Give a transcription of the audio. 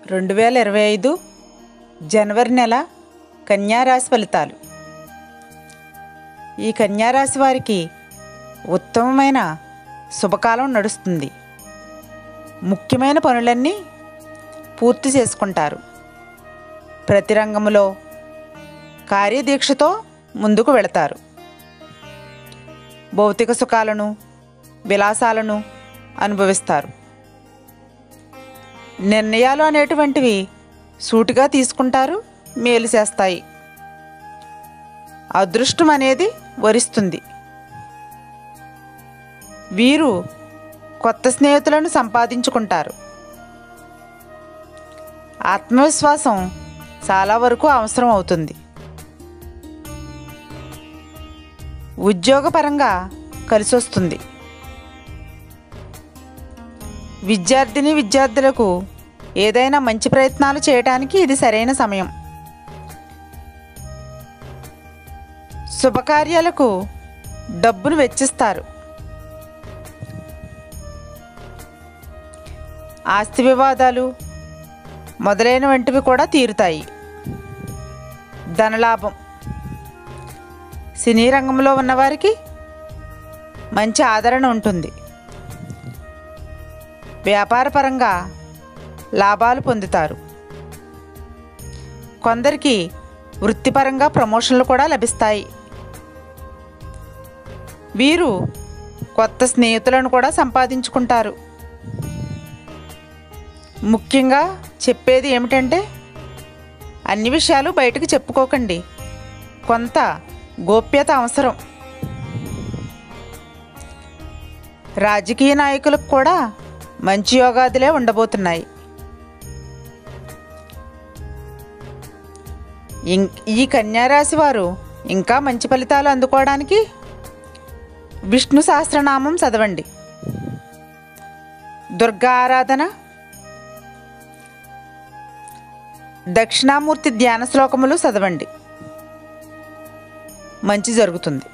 2025 జనవరి నెల కన్యారాశి ఫలితాలు. ఈ కన్యారాశి వారికి ఉత్తమమైన శుభకాలం నడుస్తుంది. ముఖ్యమైన పనులన్నీ పూర్తి చేసుకుంటారు. ప్రతి రంగంలో కార్యదీక్షతో ముందుకు వెళతారు. భౌతిక సుఖాలను, విలాసాలను అనుభవిస్తారు. నిర్ణయాలు అనేటువంటివి సూటిగా తీసుకుంటారు, మేలు చేస్తాయి. అదృష్టం అనేది వరిస్తుంది. వీరు కొత్త స్నేహితులను సంపాదించుకుంటారు. ఆత్మవిశ్వాసం చాలా వరకు అవసరం అవుతుంది. ఉద్యోగపరంగా కలిసొస్తుంది. విద్యార్థులకు ఏదైనా మంచి ప్రయత్నాలు చేయడానికి ఇది సరైన సమయం. శుభకార్యాలకు డబ్బును వెచ్చిస్తారు. ఆస్తి వివాదాలు మొదలైన వంటివి కూడా తీరుతాయి. ధనలాభం. సినీ రంగంలో ఉన్నవారికి మంచి ఆదరణ ఉంటుంది. వ్యాపారపరంగా లాభాలు పొందుతారు. కొందరికి వృత్తిపరంగా ప్రమోషన్లు కూడా లభిస్తాయి. వీరు కొత్త స్నేహితులను కూడా సంపాదించుకుంటారు. ముఖ్యంగా చెప్పేది ఏమిటంటే, అన్ని విషయాలు బయటకు చెప్పుకోకండి. కొంత గోప్యత అవసరం. రాజకీయ నాయకులకు కూడా మంచి యోగాదులే ఉండబోతున్నాయి. ఈ కన్యారాశి వారు ఇంకా మంచి ఫలితాలు అందుకోవడానికి విష్ణు సహస్రనామం చదవండి. దుర్గా ఆరాధన, దక్షిణామూర్తి ధ్యాన శ్లోకములు చదవండి. మంచి జరుగుతుంది.